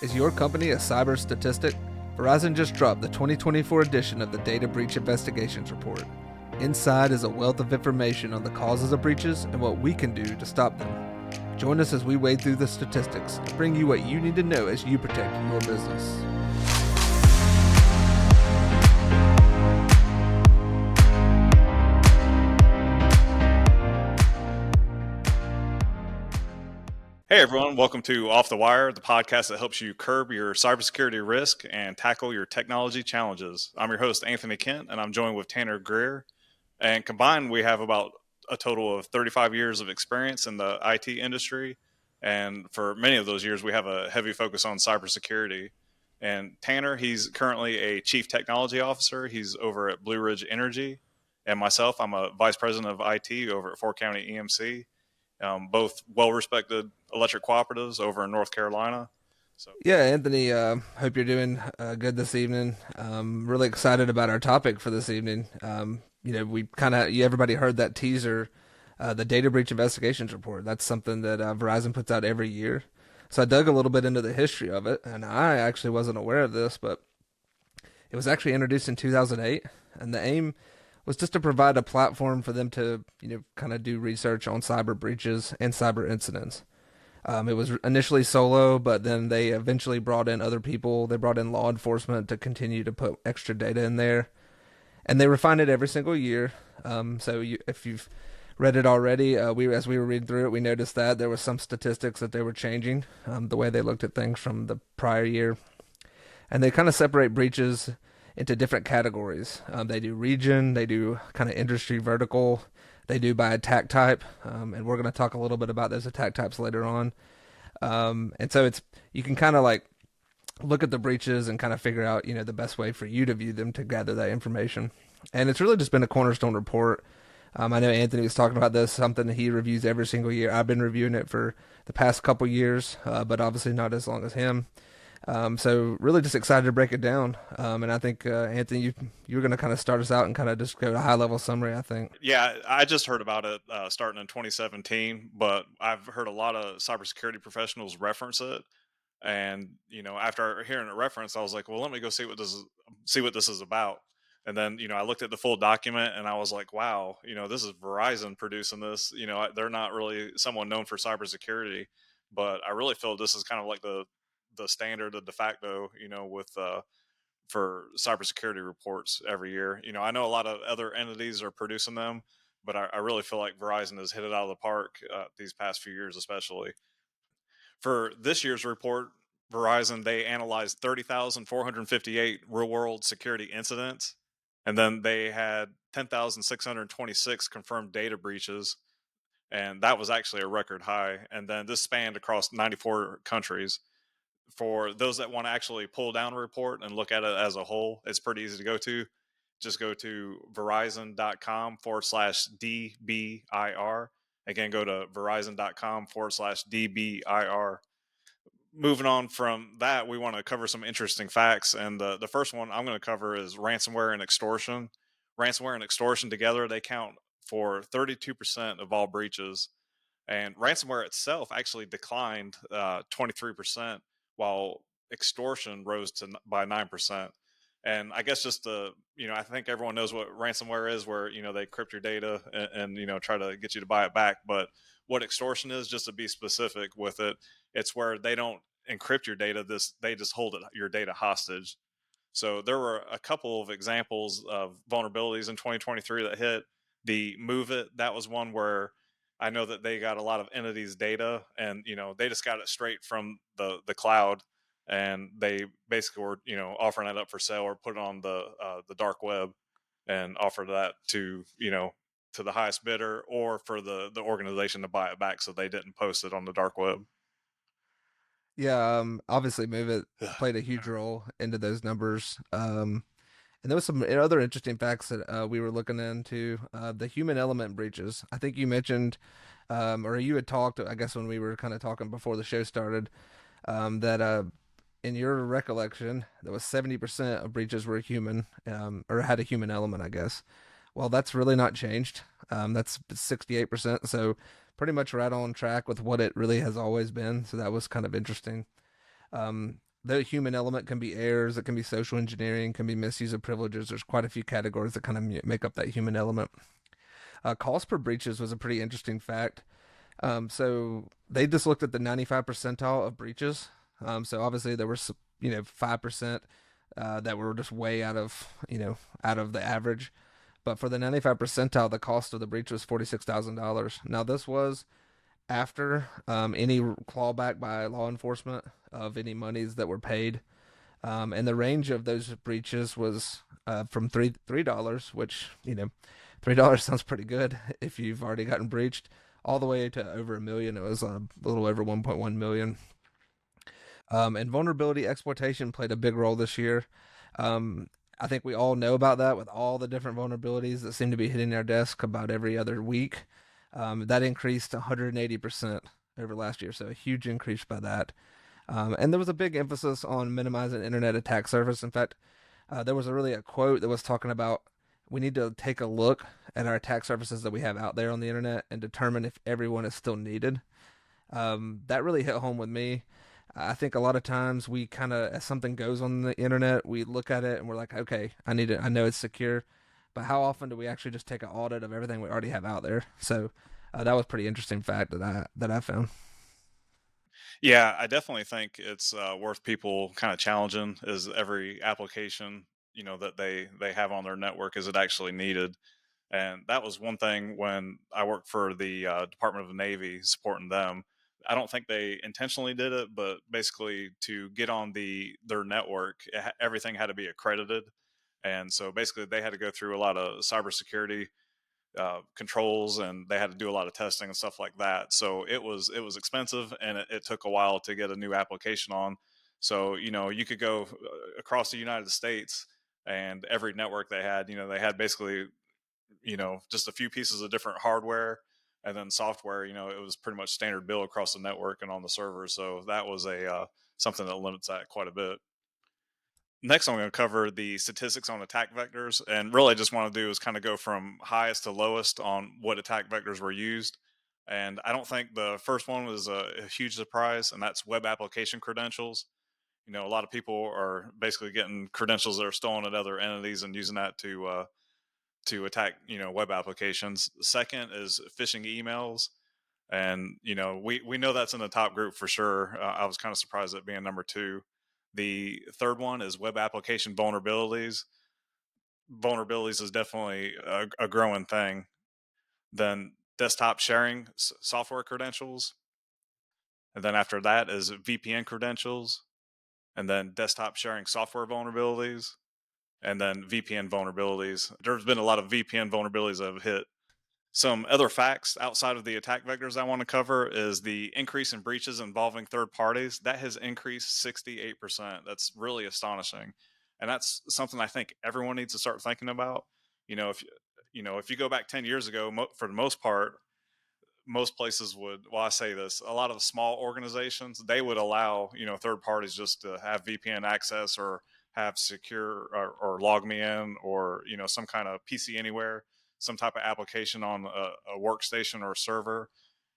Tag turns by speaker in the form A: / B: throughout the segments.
A: Is your company a cyber statistic? Verizon just dropped the 2024 edition of the Data Breach Investigations Report. Inside is a wealth of information on the causes of breaches and what we can do to stop them. Join us as we wade through the statistics to bring you what you need to know as you protect your business.
B: Hey everyone, welcome to Off the Wire, the podcast that helps you curb your cybersecurity risk and tackle your technology challenges. I'm your host, Anthony Kent, and I'm joined with Tanner Greer. And combined, we have about a total of 35 years of experience in the IT industry. And for many of those years, we have a heavy focus on cybersecurity. And Tanner, he's currently a chief technology officer. He's over at Blue Ridge Energy. And myself, I'm a vice president of IT over at 4 County EMC. Both well-respected electric cooperatives over in North Carolina.
A: Yeah, Anthony, hope you're doing good this evening. Really excited about our topic for this evening. We everybody heard that teaser, the Data Breach Investigations Report. That's something that Verizon puts out every year. So I dug a little bit into the history of it, and I actually wasn't aware of this, but it was actually introduced in 2008, and the aim was just to provide a platform for them to, kind of do research on cyber breaches and cyber incidents. It was initially solo, but then they eventually brought in other people. They brought in law enforcement to continue to put extra data in there, and they refine it every single year. If you've read it already, as we were reading through it, we noticed that there was some statistics that they were changing, the way they looked at things from the prior year, and they kind of separate breaches into different categories. They do region, they do kind of industry vertical, they do by attack type, and we're going to talk a little bit about those attack types later on. And so you can kind of like look at the breaches and kind of figure out, the best way for you to view them to gather that information. And it's really just been a cornerstone report. I know Anthony was talking about this, something that he reviews every single year. I've been reviewing it for the past couple years, but obviously not as long as him. So really just excited to break it down. And I think, Anthony, you're going to kind of start us out and kind of just go to a high level summary, I think.
B: Yeah, I just heard about it starting in 2017, but I've heard a lot of cybersecurity professionals reference it. And, after hearing it referenced, I was like, well, let me go see what this is about. And then, I looked at the full document and I was like, wow, this is Verizon producing this. They're not really someone known for cybersecurity, but I really feel this is kind of like the standard, the de facto, for cybersecurity reports every year. I know a lot of other entities are producing them, but I really feel like Verizon has hit it out of the park these past few years, especially. For this year's report, Verizon, they analyzed 30,458 real world security incidents, and then they had 10,626 confirmed data breaches, and that was actually a record high. And then this spanned across 94 countries. For those that want to actually pull down a report and look at it as a whole, it's pretty easy to go to. Just go to verizon.com/DBIR. Again, go to verizon.com/DBIR. Moving on from that, we want to cover some interesting facts. And the first one I'm going to cover is ransomware and extortion. Ransomware and extortion together, they count for 32% of all breaches. And ransomware itself actually declined 23%, while extortion rose by 9%. And I guess just I think everyone knows what ransomware is, where, they crypt your data and try to get you to buy it back. But what extortion is, just to be specific with it, it's where they don't encrypt your data. They just hold your data hostage. So there were a couple of examples of vulnerabilities in 2023 that hit. The Move It, that was one where I know that they got a lot of entities' data, and they just got it straight from the cloud, and they basically were offering that up for sale or put it on the dark web and offered that to to the highest bidder or for the organization to buy it back, so they didn't post it on the dark web.
A: Yeah, obviously Move It played a huge role into those numbers. And there was some other interesting facts that we were looking into. The human element breaches. I think you mentioned, or you had talked, I guess, when we were kind of talking before the show started, that in your recollection, there was 70% of breaches were human, or had a human element, I guess. Well, that's really not changed. That's 68%. So pretty much right on track with what it really has always been. So that was kind of interesting. the human element can be errors, it can be social engineering, can be misuse of privileges. There's quite a few categories that kind of make up that human element. Cost per breaches was a pretty interesting fact. So they just looked at the 95 percentile of breaches. So obviously there were 5% that were just way out of the average. But for the 95 percentile, the cost of the breach was $46,000. Now this was after any clawback by law enforcement of any monies that were paid. And the range of those breaches was from $3, which $3 sounds pretty good if you've already gotten breached, all the way to over a million. It was a little over 1.1 million. And vulnerability exploitation played a big role this year. I think we all know about that with all the different vulnerabilities that seem to be hitting our desk about every other week. That increased 180% over last year, so a huge increase by that. And there was a big emphasis on minimizing internet attack surface. In fact, there was a quote that was talking about we need to take a look at our attack surfaces that we have out there on the internet and determine if everyone is still needed. That really hit home with me. I think a lot of times we kind of, as something goes on the internet, we look at it and we're like, okay, I need it. I know it's secure, but how often do we actually just take an audit of everything we already have out there? So that was a pretty interesting fact that I found.
B: Yeah, I definitely think it's worth people kind of challenging. Is every application that they have on their network, is it actually needed? And that was one thing when I worked for the Department of the Navy, supporting them. I don't think they intentionally did it, but basically to get on their network, everything had to be accredited, and so basically they had to go through a lot of cybersecurity controls, and they had to do a lot of testing and stuff like that. So it was expensive, and it took a while to get a new application on. So you could go across the United States, and every network they had basically just a few pieces of different hardware, and then software. It was pretty much standard bill across the network and on the server. So that was a something that limits that quite a bit. Next, I'm going to cover the statistics on attack vectors, and really, I just want to do is kind of go from highest to lowest on what attack vectors were used. And I don't think the first one was a huge surprise, and that's web application credentials. A lot of people are basically getting credentials that are stolen at other entities and using that to attack web applications. Second is phishing emails, and we know that's in the top group for sure. I was kind of surprised at being number two. The third one is web application vulnerabilities. Vulnerabilities is definitely a growing thing. Then desktop sharing software credentials, and then after that is VPN credentials, and then desktop sharing software vulnerabilities, and then VPN vulnerabilities. There's been a lot of VPN vulnerabilities that have hit. Some other facts outside of the attack vectors I want to cover is the increase in breaches involving third parties. That has increased 68%. That's really astonishing. And that's something I think everyone needs to start thinking about. If if you go back 10 years ago, for the most part, most places would, well, I say this, a lot of small organizations, they would allow third parties just to have VPN access, or have secure, or log me in, or some kind of PC anywhere, some type of application on a workstation or a server.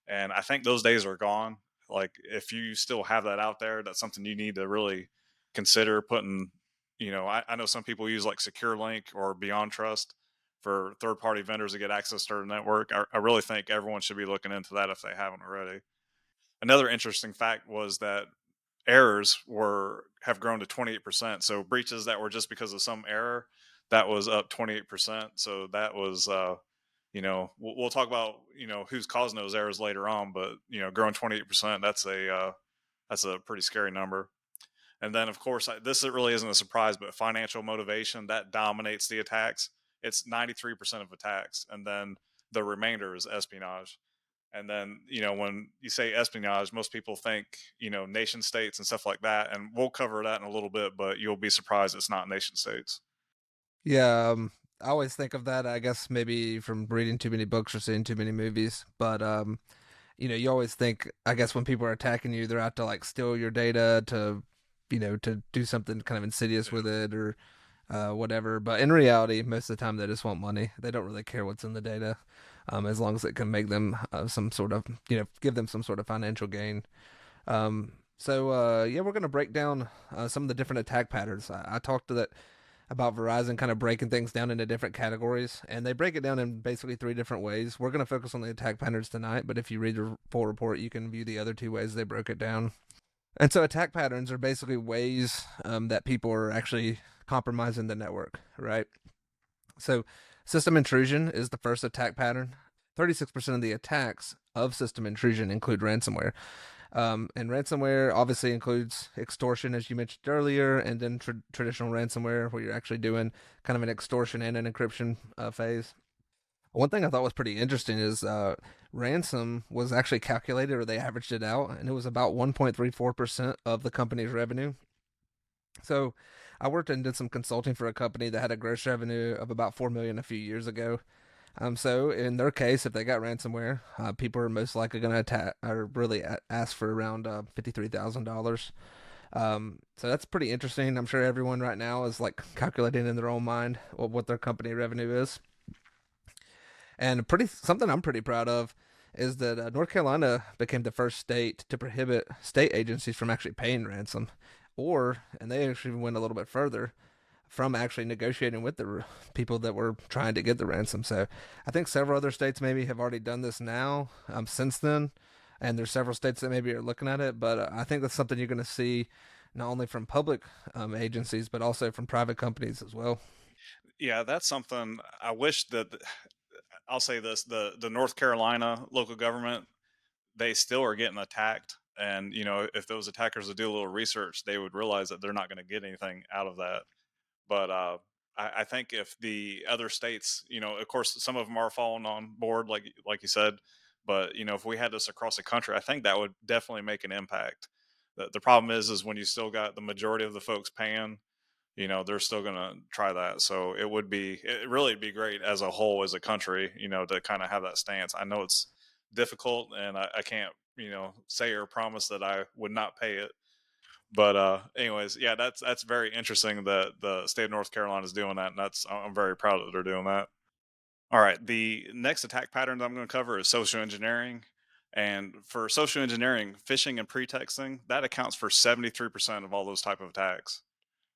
B: And I think those days are gone. Like, if you still have that out there, that's something you need to really consider putting. I know some people use like secure link or beyond trust for third party vendors to get access to their network. I really think everyone should be looking into that if they haven't already. Another interesting fact was that errors were have grown to 28%. So breaches that were just because of some error, that was up 28%. So that was we'll talk about who's causing those errors later on, but growing 28%, that's a pretty scary number. And then, of course, this really isn't a surprise, but financial motivation, that dominates the attacks. It's 93% of attacks, and then the remainder is espionage. And then, when you say espionage, most people think, nation states and stuff like that. And we'll cover that in a little bit, but you'll be surprised it's not nation states.
A: Yeah, I always think of that. I guess maybe from reading too many books or seeing too many movies, but you always think. I guess when people are attacking you, they're out to like steal your data to, to do something kind of insidious with it or whatever. But in reality, most of the time they just want money. They don't really care what's in the data, as long as it can make them some sort of, give them some sort of financial gain. So yeah, we're going to break down some of the different attack patterns. I talked to that about Verizon kind of breaking things down into different categories, and they break it down in basically three different ways. We're going to focus on the attack patterns tonight, but if you read the full report, you can view the other two ways they broke it down. And so attack patterns are basically ways that people are actually compromising the network, right? So system intrusion is the first attack pattern. 36% of the attacks of system intrusion include ransomware. And ransomware obviously includes extortion, as you mentioned earlier, and then traditional ransomware, where you're actually doing kind of an extortion and an encryption phase. One thing I thought was pretty interesting is ransom was actually calculated, or they averaged it out, and it was about 1.34% of the company's revenue. So I worked and did some consulting for a company that had a gross revenue of about 4 million a few years ago. So in their case, if they got ransomware, people are most likely going to attack or really ask for around $53,000. So that's pretty interesting. I'm sure everyone right now is like calculating in their own mind what their company revenue is. And pretty something I'm pretty proud of is that North Carolina became the first state to prohibit state agencies from actually paying ransom, and they actually went a little bit further, from actually negotiating with the people that were trying to get the ransom. So I think several other states maybe have already done this now since then, and there's several states that maybe are looking at it. But I think that's something you're going to see not only from public agencies but also from private companies as well.
B: Yeah, that's something I wish that I'll say this: the North Carolina local government, they still are getting attacked. And if those attackers would do a little research, they would realize that they're not going to get anything out of that. But I think if the other states, of course, some of them are falling on board, like you said. But if we had this across the country, I think that would definitely make an impact. The problem is when you still got the majority of the folks paying, they're still going to try that. So it really be great as a whole, as a country, to kind of have that stance. I know it's difficult, and I can't, say or promise that I would not pay it. But anyways, yeah, that's very interesting that the state of North Carolina is doing that, and I'm very proud that they're doing that. All right, the next attack pattern that I'm going to cover is social engineering. And for social engineering, phishing and pretexting, that accounts for 73% of all those type of attacks.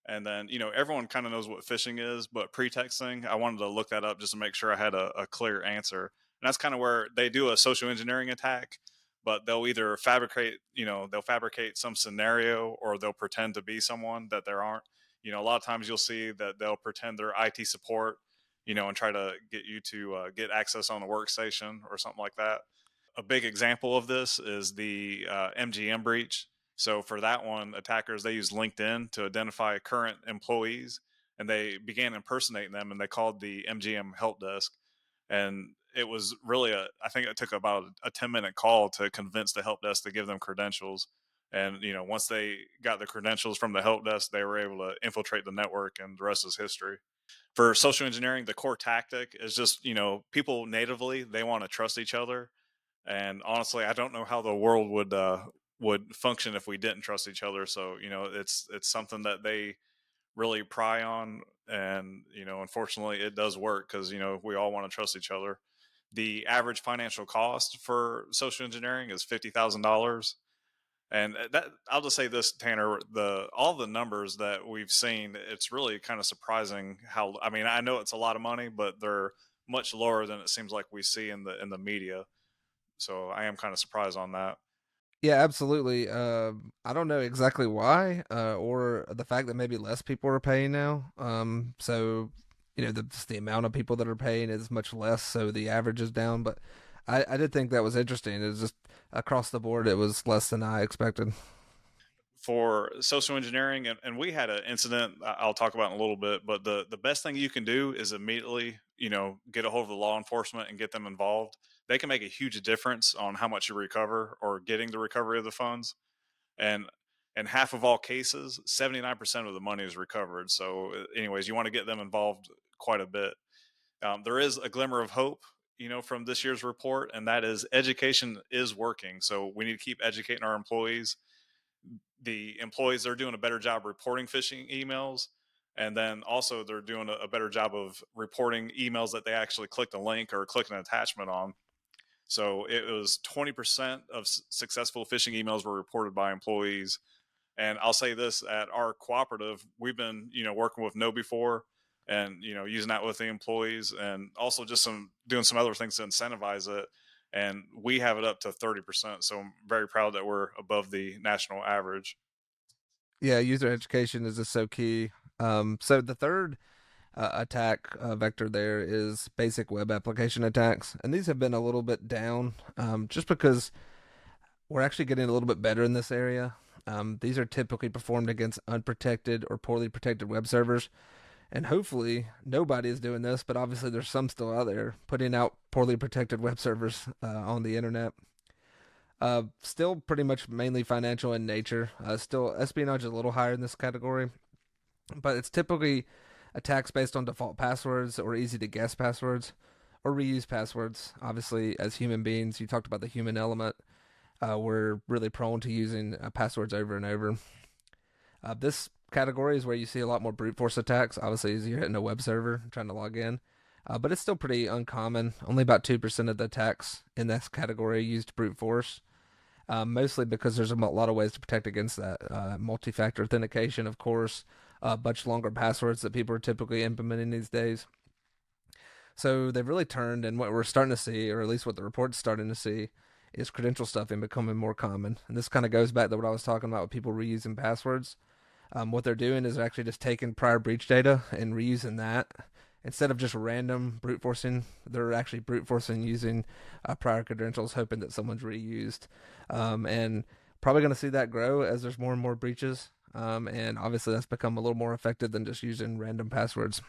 B: And then, everyone kind of knows what phishing is, but pretexting, I wanted to look that up just to make sure I had a clear answer. And that's kind of where they do a social engineering attack, but they'll either they'll fabricate some scenario, or they'll pretend to be someone that there aren't. A lot of times you'll see that they'll pretend they're IT support, and try to get you to get access on a workstation or something like that. A big example of this is the MGM breach. So for that one, attackers, they used LinkedIn to identify current employees, and they began impersonating them, and they called the MGM help desk. And it was really I think it took about a 10-minute call to convince the help desk to give them credentials. And once they got the credentials from the help desk, they were able to infiltrate the network, and the rest is history. For social engineering, the core tactic is just, people natively, they want to trust each other. And honestly, I don't know how the world would function if we didn't trust each other. So it's something that they really pry on. And unfortunately, it does work, because we all want to trust each other. The average financial cost for social engineering is $50,000. And that, I'll just say this, Tanner, the all the numbers that we've seen, it's really kind of surprising how, I mean, I know it's a lot of money, but they're much lower than it seems like we see in the media. So I am kind of surprised on that.
A: Yeah, absolutely. I don't know exactly why, or the fact that maybe less people are paying now. So just the amount of people that are paying is much less, so the average is down. But I did think that was interesting. It was just across the board, it was less than I expected.
B: For social engineering, and we had an incident I'll talk about in a little bit. But the best thing you can do is immediately, get a hold of the law enforcement and get them involved. They can make a huge difference on how much you recover, or getting the recovery of the funds. And in half of all cases, 79% of the money is recovered. So anyways, you want to get them involved quite a bit. There is a glimmer of hope, from this year's report, and that is education is working. So we need to keep educating our employees. The employees are doing a better job reporting phishing emails, and then also they're doing a better job of reporting emails that they actually clicked a link or clicked an attachment on. So it was 20% of successful phishing emails were reported by employees. And I'll say this, at our cooperative, we've been, working with No before, and, using that with the employees, and also just doing some other things to incentivize it. And we have it up to 30%. So I'm very proud that we're above the national average.
A: Yeah, user education is just so key. So the third attack vector there is basic web application attacks, and these have been a little bit down, just because we're actually getting a little bit better in this area. These are typically performed against unprotected or poorly protected web servers, and hopefully nobody is doing this, but obviously there's some still out there putting out poorly protected web servers on the internet. Still pretty much mainly financial in nature. Still, espionage is a little higher in this category, but it's typically attacks based on default passwords or easy to guess passwords or reuse passwords. Obviously, as human beings, you talked about the human element. We're really prone to using passwords over and over. This category is where you see a lot more brute force attacks. Obviously, as you're hitting a web server trying to log in. But it's still pretty uncommon. Only about 2% of the attacks in this category used brute force. Mostly because there's a lot of ways to protect against that. Multi-factor authentication, of course, much longer passwords that people are typically implementing these days. So they've really turned, and what we're starting to see, or at least what the report's starting to see, is credential stuffing becoming more common. And this kind of goes back to what I was talking about with people reusing passwords. What they're doing is they're actually just taking prior breach data and reusing that. Instead of just random brute forcing, they're actually brute forcing using prior credentials, hoping that someone's reused. And probably going to see that grow as there's more and more breaches. And obviously, that's become a little more effective than just using random passwords.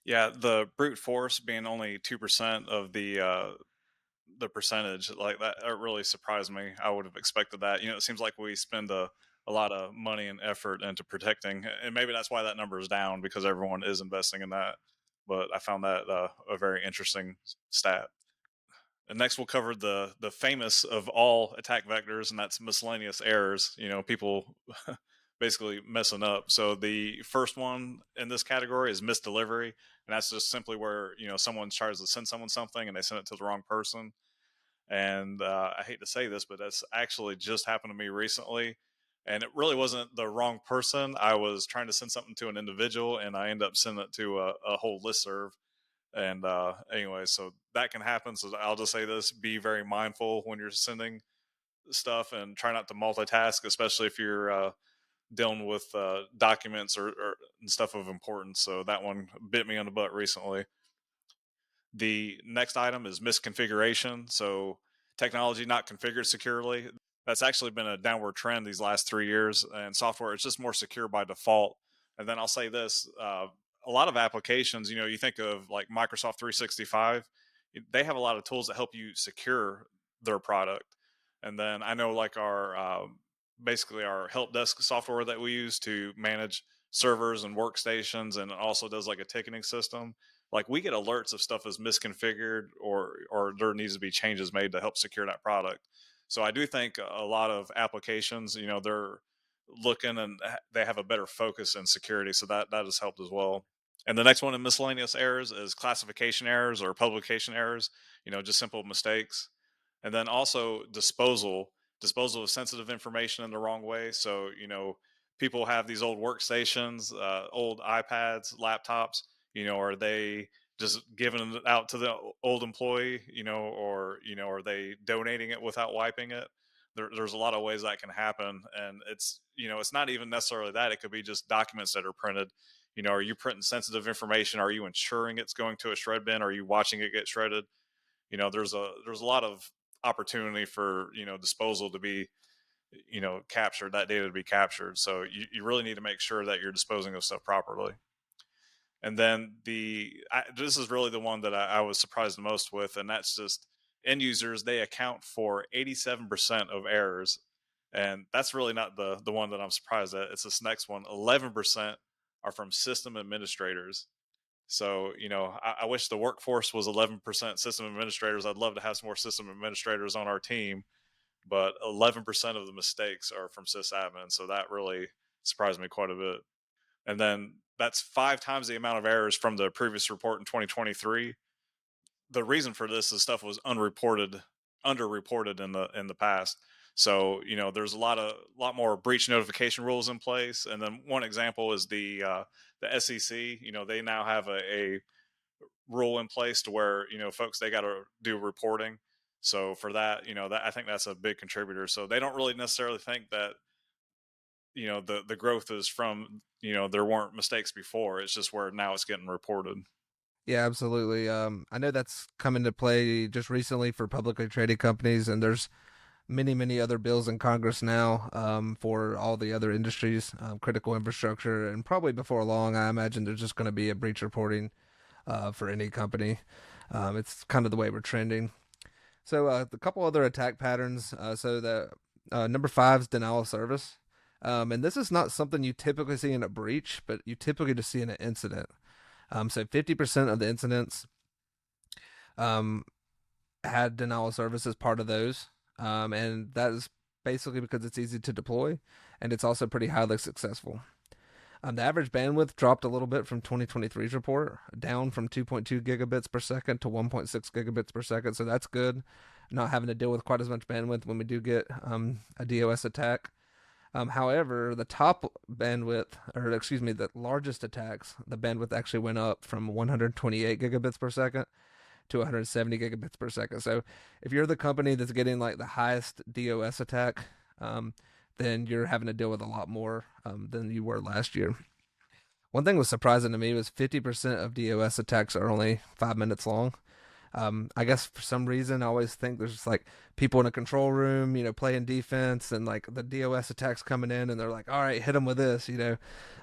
B: Yeah, the brute force being only 2% of the percentage like that, it really surprised me. I would have expected that. It seems like we spend a lot of money and effort into protecting, and maybe that's why that number is down, because everyone is investing in that. But I found that a very interesting stat. And next, we'll cover the famous of all attack vectors, and that's miscellaneous errors. People basically messing up. So the first one in this category is misdelivery, and that's just simply where someone tries to send someone something and they send it to the wrong person. And I hate to say this, but that's actually just happened to me recently. And it really wasn't the wrong person. I was trying to send something to an individual, and I end up sending it to a whole listserv. And anyway, so that can happen. So I'll just say this: be very mindful when you're sending stuff, and try not to multitask, especially if you're dealing with documents or and stuff of importance. So that one bit me on the butt recently. The next item is misconfiguration. So technology not configured securely. That's actually been a downward trend these last 3 years, and software is just more secure by default. And then I'll say this: a lot of applications, you think of like Microsoft 365, they have a lot of tools that help you secure their product. And then I know like our basically our help desk software that we use to manage servers and workstations, and it also does like a ticketing system. Like we get alerts if stuff is misconfigured, or there needs to be changes made to help secure that product. So I do think a lot of applications, they're looking, and they have a better focus in security. So that has helped as well. And the next one in miscellaneous errors is classification errors or publication errors, just simple mistakes. And then also disposal of sensitive information in the wrong way. So, people have these old workstations, old iPads, laptops, are they just giving it out to the old employee, or, are they donating it without wiping it? There's a lot of ways that can happen. And it's not even necessarily that. It could be just documents that are printed. Are you printing sensitive information? Are you ensuring it's going to a shred bin? Are you watching it get shredded? There's a lot of opportunity for disposal to be captured, that data to be captured. So you really need to make sure that you're disposing of stuff properly. And then this is really the one that I was surprised the most with, and that's just end users. They account for 87% of errors, and that's really not the one that I'm surprised at. It's this next one: 11% are from system administrators. So, I wish the workforce was 11% system administrators. I'd love to have some more system administrators on our team, but 11% of the mistakes are from sysadmin. So that really surprised me quite a bit. And then that's 5 times the amount of errors from the previous report in 2023. the reason for this is stuff was underreported in the past. So there's a lot more breach notification rules in place. And then one example is the SEC. They now have a rule in place to where folks, they got to do reporting. So for that, that I think that's a big contributor. So they don't really necessarily think that the growth is from there weren't mistakes before. It's just where now it's getting reported.
A: Yeah, absolutely. I know that's come into play just recently for publicly traded companies, and there's many other bills in Congress now for all the other industries, critical infrastructure, and probably before long, I imagine there's just going to be a breach reporting for any company. It's kind of the way we're trending. So a couple other attack patterns. So the number five is denial of service. And this is not something you typically see in a breach, but you typically just see in an incident. So 50% of the incidents um, had denial of service as part of those. And that is basically because it's easy to deploy and it's also pretty highly successful. The average bandwidth dropped a little bit from 2023's report, down from 2.2 gigabits per second to 1.6 gigabits per second. So that's good, not having to deal with quite as much bandwidth when we do get a DOS attack. However, the top bandwidth, or excuse me, the largest attacks, the bandwidth actually went up from 128 gigabits per second to 170 gigabits per second. So if you're the company that's getting like the highest DOS attack, then you're having to deal with a lot more than you were last year. One thing was surprising to me was 50% of DOS attacks are only 5 minutes long. I guess for some reason I always think there's just like people in a control room, playing defense, and like the DOS attacks coming in, and they're like, "All right, hit them with this."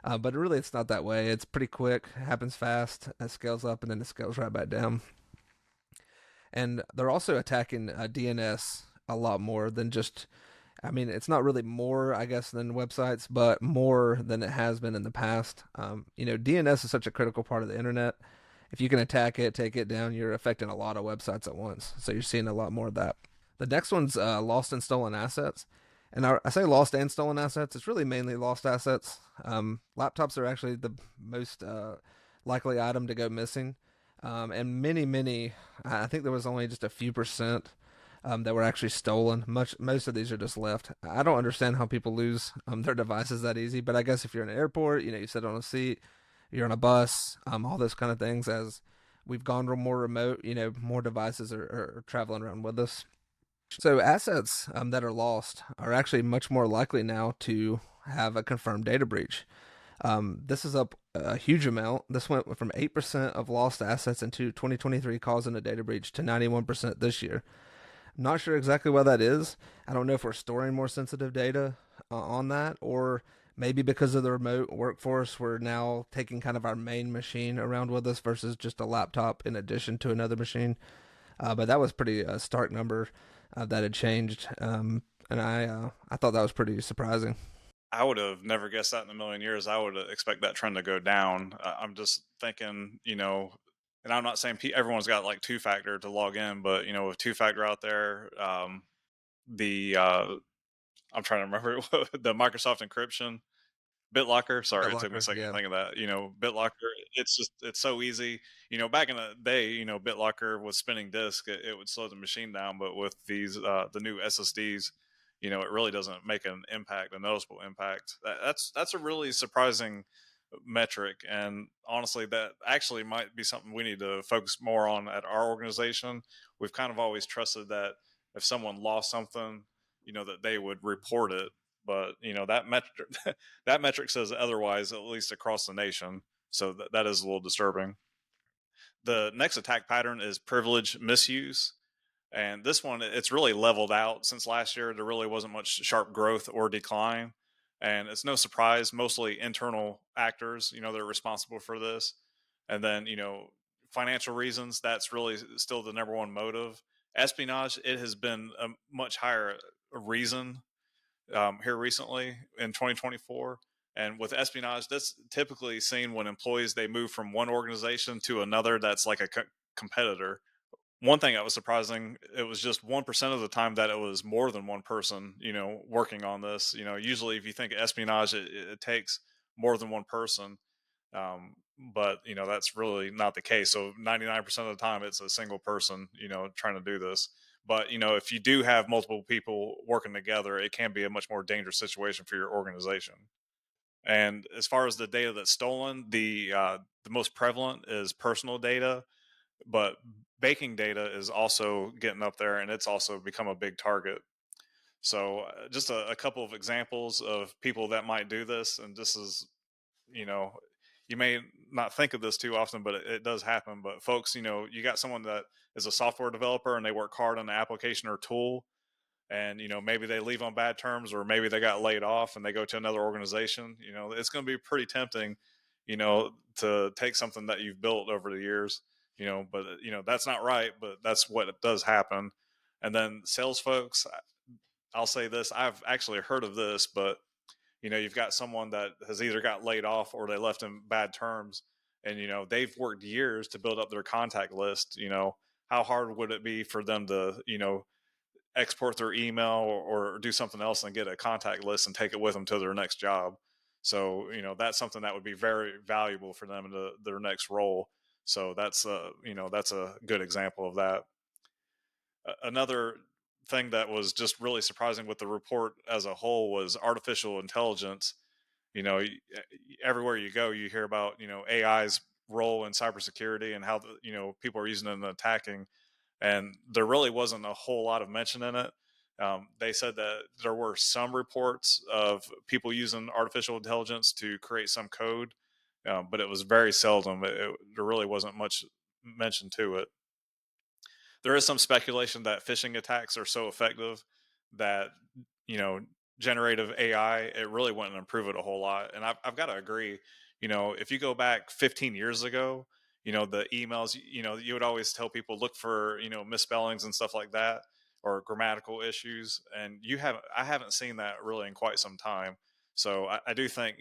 A: But really, it's not that way. It's pretty quick, it happens fast, it scales up, and then it scales right back down. And they're also attacking DNS a lot more than just. I mean, it's not really more, I guess, than websites, but more than it has been in the past. DNS is such a critical part of the internet. If you can attack it, take it down, you're affecting a lot of websites at once. So you're seeing a lot more of that. The next one's lost and stolen assets. And I say lost and stolen assets. It's really mainly lost assets. Laptops are actually the most likely item to go missing. And many, I think there was only just a few percent that were actually stolen. Most of these are just left. I don't understand how people lose their devices that easy, but I guess if you're in an airport, you sit on a seat, you're on a bus, all those kind of things. As we've gone more remote, more devices are traveling around with us. So assets that are lost are actually much more likely now to have a confirmed data breach. This is up a huge amount. This went from 8% of lost assets into 2023 causing a data breach to 91% this year. Not sure exactly what that is. I don't know if we're storing more sensitive data on that, or maybe because of the remote workforce, we're now taking kind of our main machine around with us versus just a laptop in addition to another machine. But that was pretty stark number that had changed, and I thought that was pretty surprising.
B: I would have never guessed that in a million years. I would expect that trend to go down. I'm just thinking, and I'm not saying everyone's got like two factor to log in, but with two factor out there, the I'm trying to remember the Microsoft encryption, BitLocker. Sorry, it took me a
A: BitLocker,
B: second to
A: yeah.
B: think of that. BitLocker. It's so easy. Back in the day, BitLocker was spinning disk. It would slow the machine down, but with these the new SSDs, it really doesn't make an impact, a noticeable impact. That's a really surprising metric, and honestly, that actually might be something we need to focus more on at our organization. We've kind of always trusted that if someone lost something, that they would report it, but that metric that metric says otherwise, at least across the nation. So that is a little disturbing. The next attack pattern is privilege misuse. And this one, it's really leveled out since last year. There really wasn't much sharp growth or decline. And it's no surprise, mostly internal actors, they're responsible for this. And then, financial reasons, that's really still the number one motive. Espionage, it has been a much higher reason here recently in 2024. And with espionage, that's typically seen when employees, they move from one organization to another that's like a competitor. One thing that was surprising, it was just 1% of the time that it was more than one person, working on this. Usually if you think of espionage, it takes more than one person. but that's really not the case. So 99% of the time it's a single person trying to do this. But if you do have multiple people working together, it can be a much more dangerous situation for your organization. And as far as the data that's stolen, the most prevalent is personal data, but banking data is also getting up there, and it's also become a big target. So just a couple of examples of people that might do this, and this is you know you may not think of this too often, but it does happen. But folks, you got someone that is a software developer and they work hard on the application or tool, and maybe they leave on bad terms, or maybe they got laid off and they go to another organization. It's going to be pretty tempting to take something that you've built over the years, but that's not right, but that's what it does happen. And then sales folks, I'll say this, I've actually heard of this, but you've got someone that has either got laid off or they left in bad terms, and they've worked years to build up their contact list. How hard would it be for them to export their email, or do something else and get a contact list and take it with them to their next job? So that's something that would be very valuable for them in their next role. So that's a good example of that. Another thing that was just really surprising with the report as a whole was artificial intelligence. Everywhere you go, you hear about AI's role in cybersecurity and how people are using it in attacking, and there really wasn't a whole lot of mention in it. They said that there were some reports of people using artificial intelligence to create some code, but it was very seldom. There really wasn't much mention to it. There is some speculation that phishing attacks are so effective that you know generative AI, it really wouldn't improve it a whole lot. And I've got to agree. If you go back 15 years ago, the emails, you would always tell people look for misspellings and stuff like that, or grammatical issues, and I haven't seen that really in quite some time. So I do think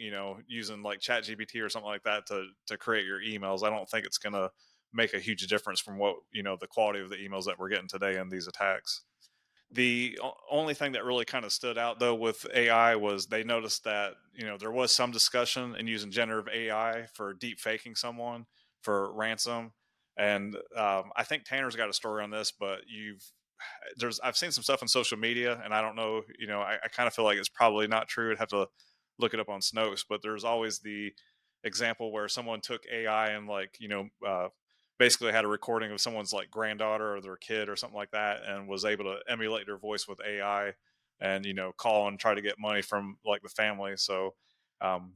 B: using like ChatGPT or something like that to create your emails, I don't think it's gonna make a huge difference from what the quality of the emails that we're getting today in these attacks. The only thing that really kind of stood out though with AI was they noticed that there was some discussion in using generative AI for deep faking someone for ransom. And I think Tanner's got a story on this, but I've seen some stuff on social media, and I don't know, I kind of feel like it's probably not true. I'd have to look it up on Snopes, but there's always the example where someone took AI and basically had a recording of someone's like granddaughter or their kid or something like that, and was able to emulate their voice with AI, and call and try to get money from like the family. So um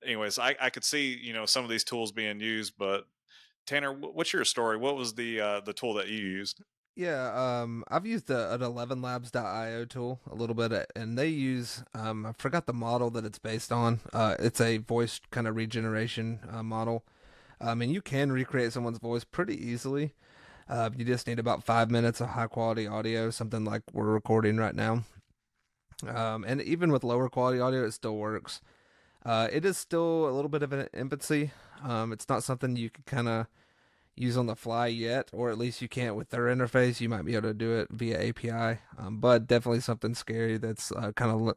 B: anyways, I could see some of these tools being used. But Tanner, what's your story? What was the tool that you used?
A: Yeah, I've used an 11labs.io tool a little bit, and they use I forgot the model that it's based on. It's a voice kind of regeneration model. And you can recreate someone's voice pretty easily. You just need about 5 minutes of high quality audio, something like we're recording right now. And even with lower quality audio, it still works. It is still a little bit of an infancy. It's not something you can kind of use on the fly yet, or at least you can't with their interface. You might be able to do it via API, but definitely something scary that's kind of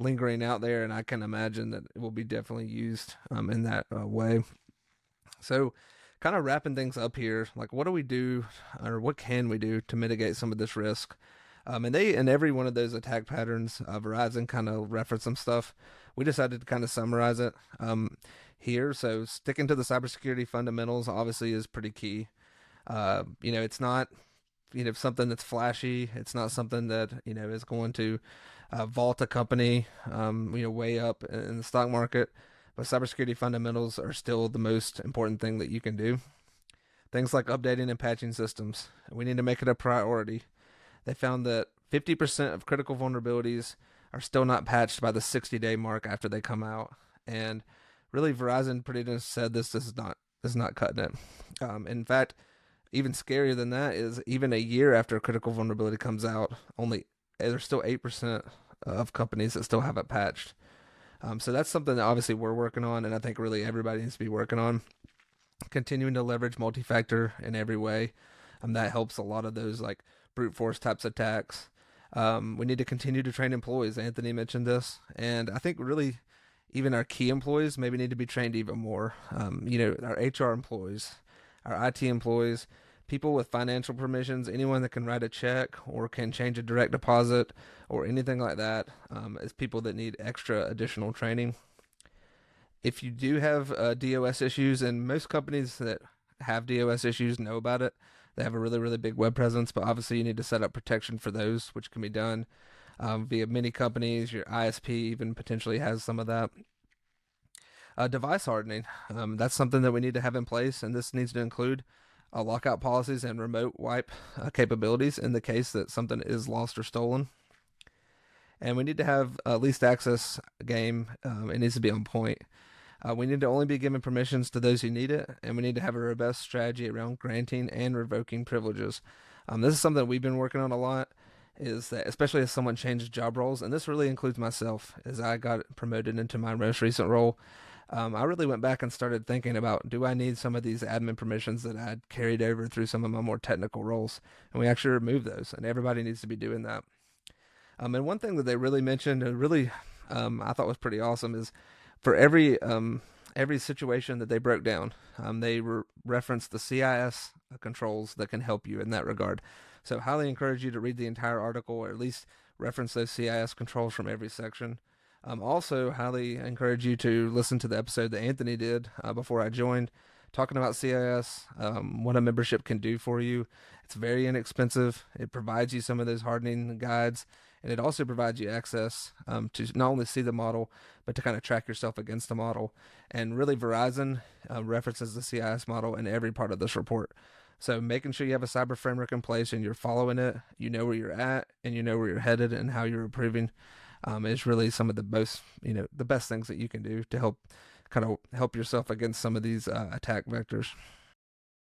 A: lingering out there, and I can imagine that it will be definitely used in that way. So, kind of wrapping things up here, like what do we do, or what can we do to mitigate some of this risk? And they, in every one of those attack patterns, Verizon kind of referenced some stuff. We decided to kind of summarize it here. So sticking to the cybersecurity fundamentals obviously is pretty key. It's not something that's flashy. It's not something that is going to vault a company way up in the stock market. But cybersecurity fundamentals are still the most important thing that you can do. Things like updating and patching systems. We need to make it a priority. They found that 50% of critical vulnerabilities are still not patched by the 60-day mark after they come out. And really, Verizon pretty much said this is not cutting it. In fact, even scarier than that is even a year after a critical vulnerability comes out, only there's still 8% of companies that still have it patched. So that's something that obviously we're working on, and I think really everybody needs to be working on. Continuing to leverage multi-factor in every way. That helps a lot of those like brute force types attacks. We need to continue to train employees. Anthony mentioned this, and I think really even our key employees maybe need to be trained even more. Our HR employees, our IT employees, people with financial permissions, anyone that can write a check or can change a direct deposit or anything like that, is people that need extra additional training. If you do have DOS issues, and most companies that have DOS issues know about it, they have a really, really big web presence, but obviously you need to set up protection for those, which can be done via many companies. Your ISP even potentially has some of that. Device hardening, that's something that we need to have in place, and this needs to include lockout policies and remote wipe capabilities in the case that something is lost or stolen. And we need to have a least access game. It needs to be on point. We need to only be giving permissions to those who need it, and we need to have a robust strategy around granting and revoking privileges. This is something we've been working on a lot, is that especially as someone changes job roles, and this really includes myself, as I got promoted into my most recent role. I really went back and started thinking about, do I need some of these admin permissions that I had carried over through some of my more technical roles? And we actually removed those, and everybody needs to be doing that. And one thing that they really mentioned, and really I thought was pretty awesome, is for every situation that they broke down, they referenced the CIS controls that can help you in that regard. So highly encourage you to read the entire article, or at least reference those CIS controls from every section. Also, highly encourage you to listen to the episode that Anthony did before I joined, talking about CIS, what a membership can do for you. It's very inexpensive. It provides you some of those hardening guides, and it also provides you access to not only see the model, but to kind of track yourself against the model. And really, Verizon references the CIS model in every part of this report. So making sure you have a cyber framework in place and you're following it, you know where you're at, and you know where you're headed and how you're improving, is really some of the most, the best things that you can do to help yourself against some of these attack vectors.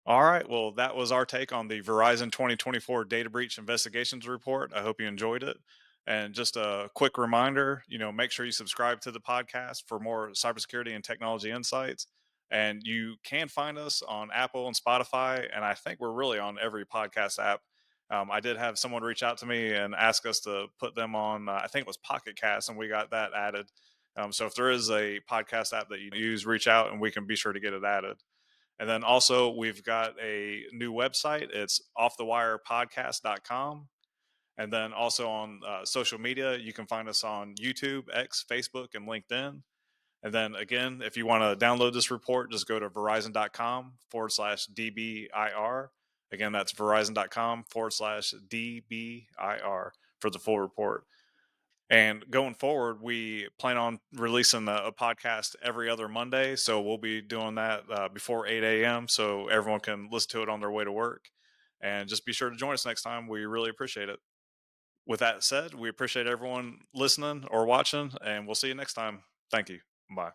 B: All right. Well, that was our take on the Verizon 2024 Data Breach Investigations Report. I hope you enjoyed it. And just a quick reminder, make sure you subscribe to the podcast for more cybersecurity and technology insights. And you can find us on Apple and Spotify. And I think we're really on every podcast app. I did have someone reach out to me and ask us to put them on, I think it was Pocket Cast, and we got that added. So if there is a podcast app that you use, reach out and we can be sure to get it added. And then also, we've got a new website. It's offthewirepodcast.com. And then also on social media, you can find us on YouTube, X, Facebook, and LinkedIn. And then again, if you want to download this report, just go to verizon.com/DBIR. Again, that's verizon.com/DBIR for the full report. And going forward, we plan on releasing a podcast every other Monday. So we'll be doing that before 8 a.m. so everyone can listen to it on their way to work. And just be sure to join us next time. We really appreciate it. With that said, we appreciate everyone listening or watching, and we'll see you next time. Thank you. Bye.